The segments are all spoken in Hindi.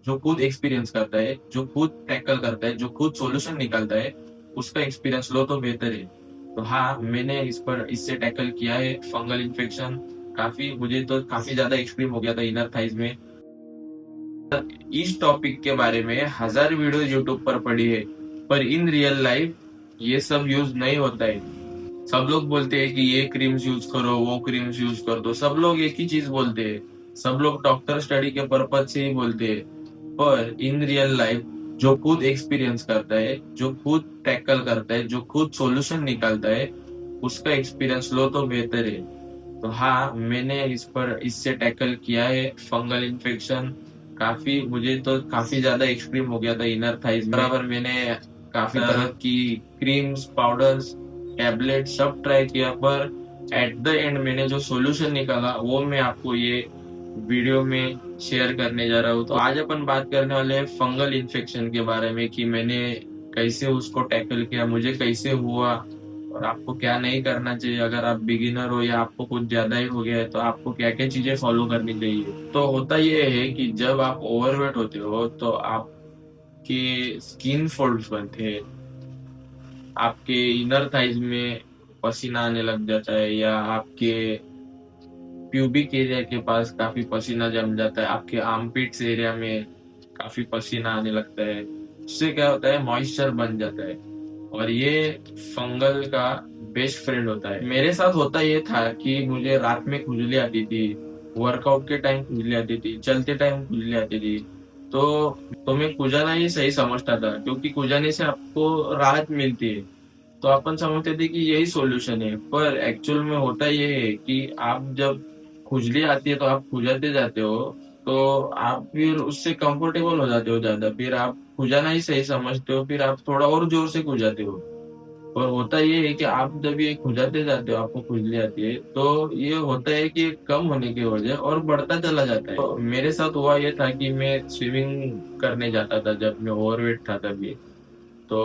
जो खुद एक्सपीरियंस करता है, जो खुद टैकल करता है, जो खुद सॉल्यूशन निकालता है, उसका एक्सपीरियंस लो तो बेहतर है। तो हाँ, मैंने इससे टैकल किया है फंगल इन्फेक्शन। काफी मुझे तो काफी ज्यादा एक्सट्रीम हो गया था इनर थाइज में। इस टॉपिक के बारे में 1000 वीडियो यूट्यूब पर पड़ी है, पर इन रियल लाइफ ये सब यूज नहीं होता है। सब लोग बोलते हैं कि ये क्रीम्स यूज करो, वो क्रीम्स यूज कर दो, सब लोग एक ही चीज बोलते हैं। सब लोग डॉक्टर स्टडी के पर्पज से ही बोलते हैं, पर इन रियल लाइफ जो खुद एक्सपीरियंस करता है, जो खुद टैकल करता है, जो खुद सॉल्यूशन निकालता है, उसका एक्सपीरियंस लो तो बेहतर है। तो हाँ, मैंने इससे टैकल किया है फंगल इन्फेक्शन। काफी मुझे तो काफी ज्यादा एक्सट्रीम हो गया था इनर थाइज बराबर। मैंने काफी तरह की क्रीम्स, पाउडर्स, टैबलेट सब ट्राई किया, पर एट द एंड मैंने जो सॉल्यूशन निकाला वो मैं आपको ये वीडियो में शेयर करने जा रहा हूँ। तो आज अपन बात करने वाले हैं फंगल इन्फेक्शन के बारे में कि मैंने कैसे उसको टैकल किया, मुझे कैसे हुआ, और आपको क्या नहीं करना चाहिए। अगर आप बिगिनर हो या आपको कुछ ज्यादा ही हो गया है तो आपको क्या क्या चीजें फॉलो करनी चाहिए। तो होता यह है कि जब आप ओवरवेट होते हो तो आपके स्किन फोल्ड्स बनते हैं, आपके इनर थाइज में पसीना आने लग जाता है, या आपके प्यूबिक एरिया के पास काफी पसीना जम जाता है, आपके आर्मपिट्स एरिया में काफी पसीना आने लगता है। उससे क्या होता है, मॉइस्चर बन जाता है, और ये फंगल का बेस्ट फ्रेंड होता है। मेरे साथ होता ये था कि मुझे रात में खुजली आती थी, वर्कआउट के टाइम खुजली आती थी, चलते टाइम खुजली आती थी। तो तो मैं खुजाना ही सही समझता था, क्योंकि खुजाने से आपको राहत मिलती है। तो अपन समझते थे कि यही सॉल्यूशन है, पर एक्चुअल में होता ये है कि आप जब खुजली आती है तो आप खुजाते जाते हो, तो आप फिर उससे कंफर्टेबल हो जाते हो ज्यादा, फिर आप खुजाना ही सही समझते हो, फिर आप थोड़ा और जोर से खुजाते हो। और होता ये है कि आप जब ये खुजाते जाते हो, आपको खुजली आती है, तो ये होता है कि कम होने की वजह और बढ़ता चला जाता है। तो मेरे साथ हुआ ये था कि मैं स्विमिंग करने जाता था जब मैं ओवरवेट था तभी। तो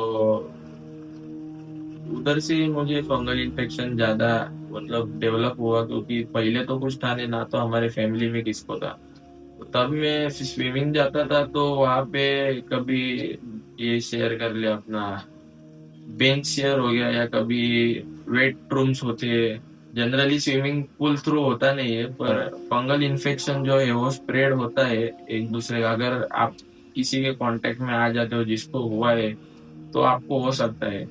उधर से ही मुझे फंगल इन्फेक्शन ज्यादा मतलब डेवलप हुआ, क्योंकि पहले तो कुछ था नहीं, ना तो हमारे फैमिली में किसको था। तो तब मैं स्विमिंग जाता था, तो वहां पे कभी ये शेयर कर लिया अपना बेंच शेयर हो गया, या कभी वेट रूम्स होते हैं। जनरली स्विमिंग पूल थ्रू होता नहीं है, पर फंगल इन्फेक्शन जो है वो स्प्रेड होता है एक दूसरे का। अगर आप किसी के कांटेक्ट में आ जाते हो जिसको हुआ है, तो आपको हो सकता है।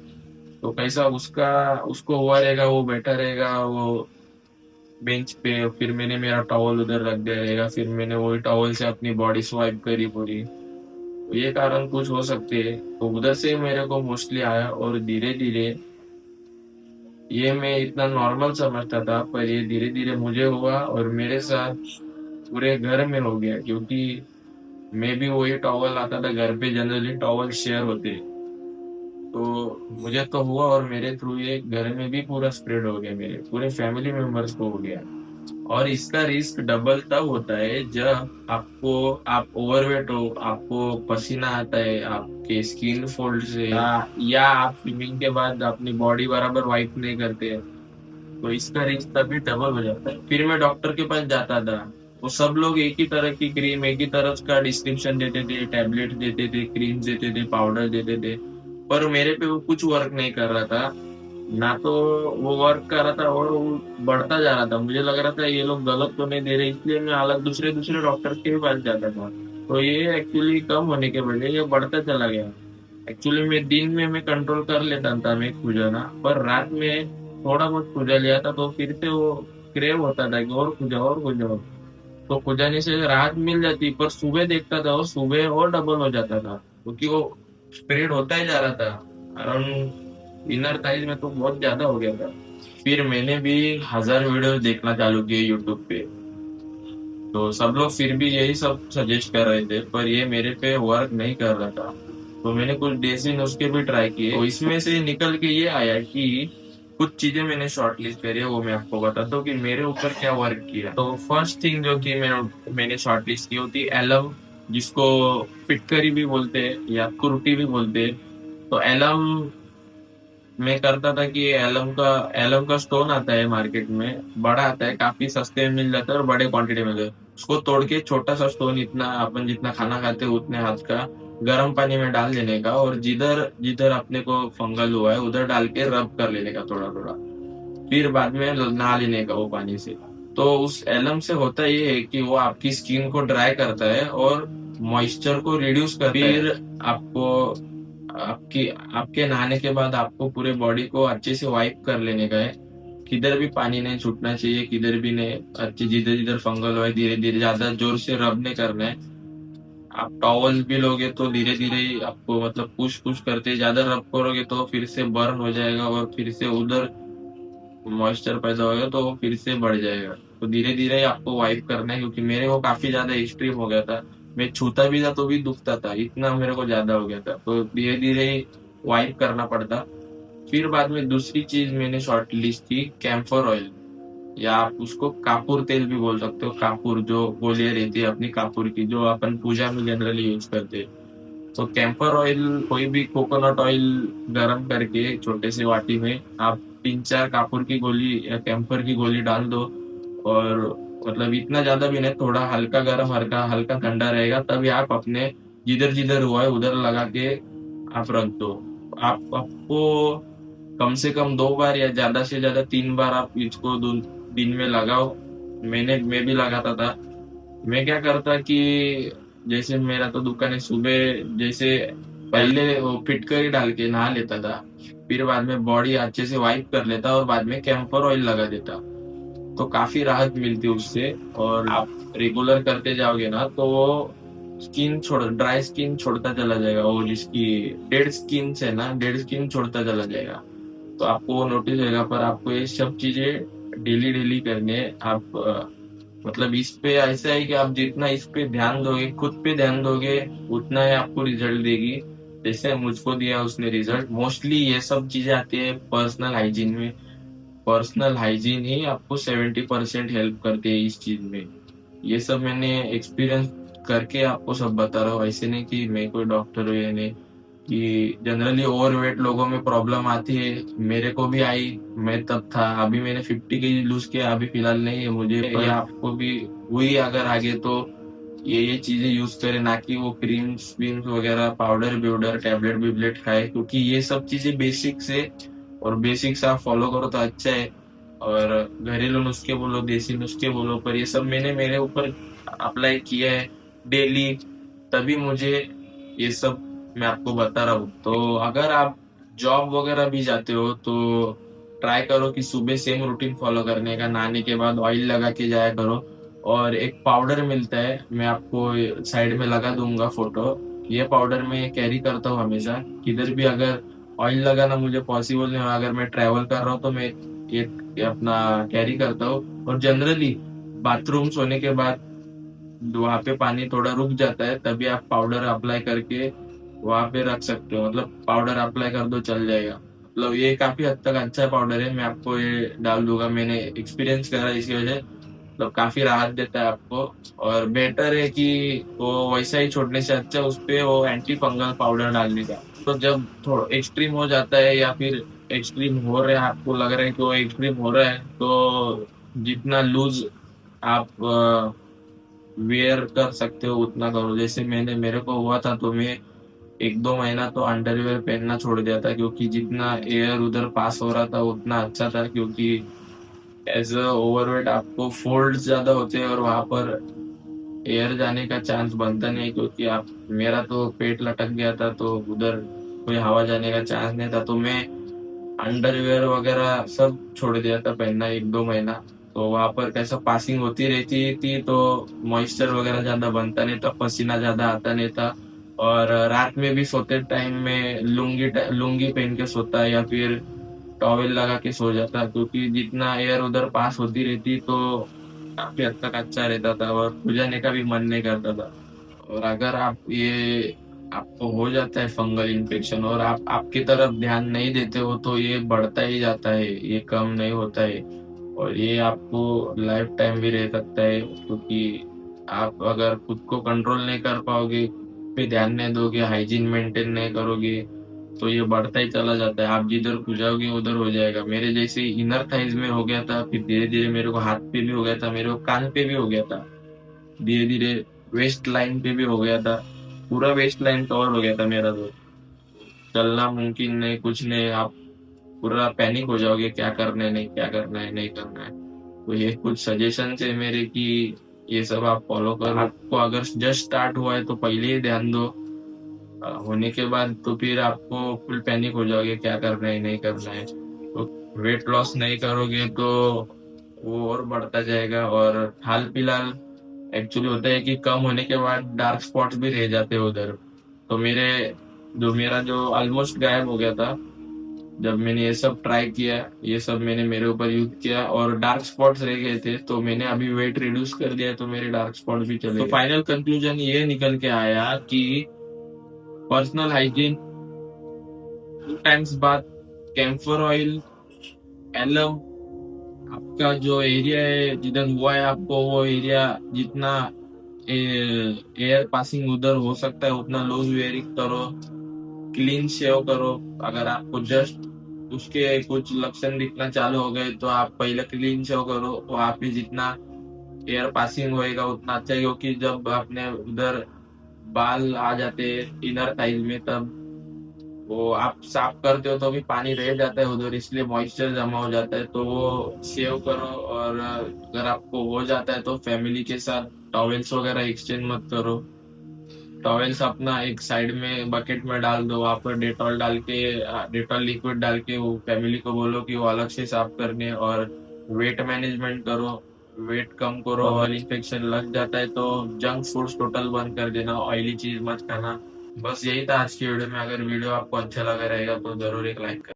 तो कैसा उसका उसको हुआ रहेगा, वो बैठा रहेगा वो बेंच पे, फिर मैंने मेरा टॉवल उधर रख दिया रहेगा, फिर मैंने वही टॉवल से अपनी बॉडी स्वाइप करी पूरी। तो ये कारण कुछ हो सकते हैं। तो उधर से मेरे को मोस्टली आया, और धीरे धीरे ये मैं इतना नॉर्मल समझता था, पर ये धीरे धीरे मुझे हुआ और मेरे साथ पूरे घर में हो गया, क्योंकि मैं भी वही टॉवल आता था घर पे, जनरली टॉवल शेयर होते हैं। तो मुझे तो हुआ, और मेरे थ्रू ये घर में भी पूरा स्प्रेड हो गया, मेरे पूरे फैमिली मेंबर्स को हो गया। और इसका रिस्क डबल तब होता है जब आप ओवरवेट हो, आपको पसीना आता है आपके स्किन फोल्ड से, या आप स्विमिंग के बाद अपनी बॉडी बराबर वाइप नहीं करते हैं, तो इसका रिस्क तभी डबल हो जाता है। फिर मैं डॉक्टर के पास जाता था, वो सब लोग एक ही तरह की क्रीम, एक ही तरह का डिस्क्रिप्शन देते थे, टैबलेट देते थे, क्रीम देते थे, पाउडर देते थे, पर मेरे पे वो कुछ वर्क नहीं कर रहा था। ना तो वो वर्क कर रहा था, और वो बढ़ता जा रहा था। मुझे लग रहा था ये लोग गलत तो नहीं दे रहे, इसलिए मैं अलग दूसरे दूसरे डॉक्टर के भी पास जाता था। तो ये एक्चुअली कम होने के बजाय ये बढ़ता चला गया। एक्चुअली मैं दिन में मैं कंट्रोल कर लेता था मैं खुजाना, पर रात में थोड़ा बहुत खुजा लिया था, तो फिर से वो क्रेव होता था कि और खुजा और खुजा। तो खुजाने से राहत मिल जाती, पर सुबह देखता था और सुबह और डबल हो जाता था, क्योंकि वो स्प्रेड होता ही जा रहा था अराउंड इनर थाइज में, तो बहुत ज्यादा हो गया था। फिर मैंने भी 1000 वीडियो देखना चालू किए यूट्यूब पे। तो सब लोग फिर भी यही सब सजेस्ट कर रहे थे, पर ये मेरे पे वर्क नहीं कर रहा था। तो मैंने कुछ देसी नुस्खे भी ट्राई किए, तो इसमें से निकल के ये आया कि कुछ चीजें मैंने शॉर्ट लिस्ट करी है, वो मैं आपको बताता हूँ कि मेरे ऊपर क्या वर्क किया। तो फर्स्ट थिंग जो कि मैंने शॉर्ट लिस्ट की होती है एलम, जिसको फिटकरी भी बोलते हैं या कुर्टी भी बोलते हैं। तो एलम मैं करता था कि एलम का स्टोन आता है मार्केट में, बड़ा आता है, काफी सस्ते में मिल जाता है और बड़े क्वांटिटी में मिलता है। उसको तोड़ के छोटा सा स्टोन, इतना अपन जितना खाना खाते हैं उतने हाथ का, गर्म पानी में डाल देने का, और जिधर जिधर अपने को फंगल हुआ है उधर डाल के रब कर लेने का थोड़ा थोड़ा। फिर बाद में नहा लेने का वो पानी से। तो उस एलम से होता ये है कि वो आपकी स्किन को ड्राई करता है और मॉइस्चर को रिड्यूस करता है। फिर आपको आपकी आपके नहाने के बाद आपको पूरे बॉडी को अच्छे से वाइप कर लेने का है। किधर भी पानी नहीं छूटना चाहिए, किधर भी नहीं, अच्छे जिधर जिधर फंगल हो धीरे धीरे, ज्यादा जोर से रब नहीं करना है। आप टॉवल भी लोगे तो धीरे धीरे ही आपको, मतलब पुश पुश करते, ज्यादा रब करोगे तो फिर से बर्न हो जाएगा और फिर से उधर मॉइस्चर पैदा होगा तो वो फिर से बढ़ जाएगा। तो धीरे धीरे ही आपको वाइप करना है, क्योंकि मेरे को काफी ज्यादा एक्सट्रीम हो गया था। मैं छूता भी था तो भी दुखता था, इतना मेरे को ज्यादा हो गया था, तो धीरे धीरे ही वाइप करना पड़ता। फिर बाद में दूसरी चीज मैंने शॉर्ट लिस्ट की, कैम्फर ऑयल, या आप उसको कापूर तेल भी बोल सकते हो। कापूर जो गोलियां रहती है अपनी कापूर की, जो अपन पूजा में जनरली यूज करते हैं। तो कैंपर ऑयल, कोई भी कोकोनट ऑयल गरम करके छोटे से वाटी में आप 3-4 कापूर की गोली या कैंपर की गोली डाल दो, और मतलब इतना ज्यादा भी नहीं, थोड़ा हल्का गरम, हल्का हल्का ठंडा रहेगा, तभी आप अपने जिधर जिधर हुआ है उधर लगा के आप रख दो। आपको कम से कम 2 बार या ज्यादा से ज्यादा 3 बार आप इसको दिन में लगाओ। मैं भी लगाता था। मैं क्या करता कि जैसे मेरा तो दुकान है, सुबह जैसे पहले वो फिटकरी डाल के नहा लेता था, फिर बाद में बॉडी अच्छे से वाइप कर लेता और बाद में कैंपर ऑयल लगा देता, तो काफी राहत मिलती उससे। और आप रेगुलर करते जाओगे ना तो वो स्किन छोड़ ड्राई स्किन छोड़ता चला जाएगा, वो जिसकी डेड स्किन है ना, डेड स्किन छोड़ता चला जाएगा। तो आपको वो नोटिस होगा, पर आपको ये सब चीजें डेली डेली करनी है। आप मतलब इस पे ऐसा है कि आप जितना इस पे ध्यान दोगे, खुद पे ध्यान दोगे, उतना ही आपको रिजल्ट देगी। जैसे मुझको दिया उसने रिजल्ट। मोस्टली ये सब चीजें आती है पर्सनल हाइजीन में। पर्सनल हाइजीन ही आपको 70% हेल्प करती है इस चीज में। ये सब मैंने एक्सपीरियंस करके आपको सब बता रहा हूँ, ऐसे नहीं कि मैं कोई डॉक्टर हूँ या नहीं। कि जनरली ओवरवेट लोगों में प्रॉब्लम आती है, मेरे को भी आई, मैं तब था। अभी मैंने 50 kg लूज किया, अभी फिलहाल नहीं है मुझे, या आपको भी हुई अगर आगे तो ये चीजें यूज करें, ना कि वो क्रीम्स व्रीम्स वगैरह, पाउडर बिउडर, टैबलेट बिबलेट खाए, क्योंकि ये सब चीजें बेसिक्स है, और बेसिक्स आप फॉलो करो तो अच्छा है। और घरेलू नुस्खे बोलो, देसी नुस्खे बोलो, पर ये सब मैंने मेरे ऊपर अप्लाई किया है डेली, तभी मुझे ये सब मैं आपको बता रहा हूँ। तो अगर आप जॉब वगैरह भी जाते हो तो ट्राई करो कि सुबह सेम रूटीन फॉलो करने का, नहाने के बाद ऑयल लगा के जाया करो। और एक पाउडर मिलता है, मैं आपको साइड में लगा दूंगा फोटो। ये पाउडर मैं कैरी करता हूँ हमेशा, किधर भी अगर ऑयल लगाना मुझे पॉसिबल नहीं हो, अगर मैं ट्रैवल कर रहा हूँ तो मैं ये अपना कैरी करता हूँ। और जनरली बाथरूम सोने के बाद वहां पे पानी थोड़ा रुक जाता है, तभी आप पाउडर अप्लाई करके वहां पे रख सकते हो, मतलब पाउडर अप्लाई कर दो चल जाएगा। मतलब ये काफी हद तक अच्छा पाउडर है, मैं आपको ये डाल दूंगा, मैंने एक्सपीरियंस करा इसकी वजह, मतलब काफी राहत देता है आपको। और बेटर है कि वो वैसा ही छोड़ने से अच्छा उस पे वो एंटी फंगल पाउडर डालने का। तो जब थोड़ा एक्सट्रीम हो जाता है या फिर एक्सट्रीम हो रहा है, आपको लग रहा है कि वो एक्सट्रीम हो रहा है, तो जितना लूज आप वेयर कर सकते हो उतना करो। जैसे मेरे को हुआ था तो मैं 1-2 महीना तो अंडरवेयर पहनना छोड़ दिया था, क्योंकि जितना एयर उधर पास हो रहा था उतना अच्छा था। क्योंकि एज अ ओवरवेट आपको फोल्ड ज्यादा होते हैं और वहां पर एयर जाने का चांस बनता नहीं है, क्योंकि आप, मेरा तो पेट लटक गया था तो उधर कोई हवा जाने का चांस नहीं था, तो मैं अंडरवेयर वगैरह सब छोड़ दिया था पहनना 1-2 महीना। तो वहां पर कैसा पासिंग होती रहती थी तो मॉइस्चर वगैरह ज्यादा बनता नहीं था, पसीना ज्यादा आता नहीं था। और रात में भी सोते टाइम में लुंगी पहन के सोता या फिर टॉवेल लगा के सो जाता, क्योंकि जितना एयर उधर पास होती रहती तो काफी हद तक अच्छा रहता था और जाने का भी मन नहीं करता था। और अगर आप ये आपको हो जाता है फंगल इन्फेक्शन और आप आपकी तरफ ध्यान नहीं देते हो तो ये बढ़ता ही जाता है, ये कम नहीं होता है। और ये आपको लाइफ टाइम भी रह सकता है, क्योंकि आप अगर खुद को कंट्रोल नहीं कर पाओगे, पे ध्यान नहीं दोगे, हाइजीन मेंटेन नहीं करोगे, तो ये बढ़ता ही चला जाता है। आप जिधर खुजाओगे उधर हो जाएगा। मेरे जैसे इनर थाइज में हो गया था, फिर धीरे धीरे मेरे को हाथ पे भी हो गया था, मेरे को कान पे भी हो गया था। धीरे धीरे वेस्ट लाइन पे भी हो गया था, पूरा वेस्ट लाइन कवर हो गया था मेरा। तो चलना मुमकिन नहीं, कुछ नहीं, आप पूरा पैनिक हो जाओगे, क्या करना है, नहीं क्या करना है, नहीं करना है। तो ये कुछ सजेशन है मेरे कि ये सब आप फॉलो करो। आपको अगर जस्ट स्टार्ट हुआ है तो पहले ही ध्यान दो, होने के बाद तो फिर आपको फुल पैनिक हो जाओगे, क्या करना है, नहीं करना है। तो वेट लॉस नहीं करोगे तो वो और बढ़ता जाएगा। और हाल फिलहाल एक्चुअली होता है कि कम होने के बाद डार्क स्पॉट्स भी रह जाते हैं उधर। तो मेरा जो ऑलमोस्ट गायब हो गया था, जब मैंने ये सब ट्राई किया, ये सब मैंने मेरे ऊपर यूज किया और डार्क स्पॉट्स रह गए थे, तो मैंने अभी वेट रिड्यूस कर दिया तो मेरे डार्क स्पॉट्स भी चले गए। तो फाइनल कंक्लूजन ये निकल के आया कि पर्सनल हाइजीन, 2 टाइम्स बाद कैम्फर ऑयल, एलम, आपका जो एरिया है जिधर हुआ है आपको, वो एरिया जितना एयर पासिंग उधर हो सकता है उतना लूज वेयरिंग करो, क्लीन शेव करो। अगर आपको जस्ट उसके कुछ लक्षण दिखना चालू हो गए तो आप पहले क्लीन शेव करो, वहां पे जितना एयर पासिंग होएगा उतना अच्छा है, क्योंकि जब आपने उधर बाल आ जाते हैं इनर थाइज में, तब वो आप साफ करते हो तो भी पानी रह जाता है उधर, इसलिए मॉइस्चर जमा हो जाता है। तो वो सेव करो। और अगर आपको हो जाता है तो फैमिली के साथ टॉवेल्स वगैरह एक्सचेंज मत करो। टॉवेल्स अपना एक साइड में बकेट में डाल दो, वहां पर डेटॉल डाल के, डेटॉल लिक्विड डाल के वो फैमिली को बोलो कि वो अलग से साफ करने। और वेट मैनेजमेंट करो, वेट कम करो। और इन्फेक्शन लग जाता है तो जंक फूड्स टोटल बंद कर देना, ऑयली चीज मत खाना। बस यही था आज की वीडियो में। अगर वीडियो आपको अच्छा लगा रहेगा तो जरूर एक लाइक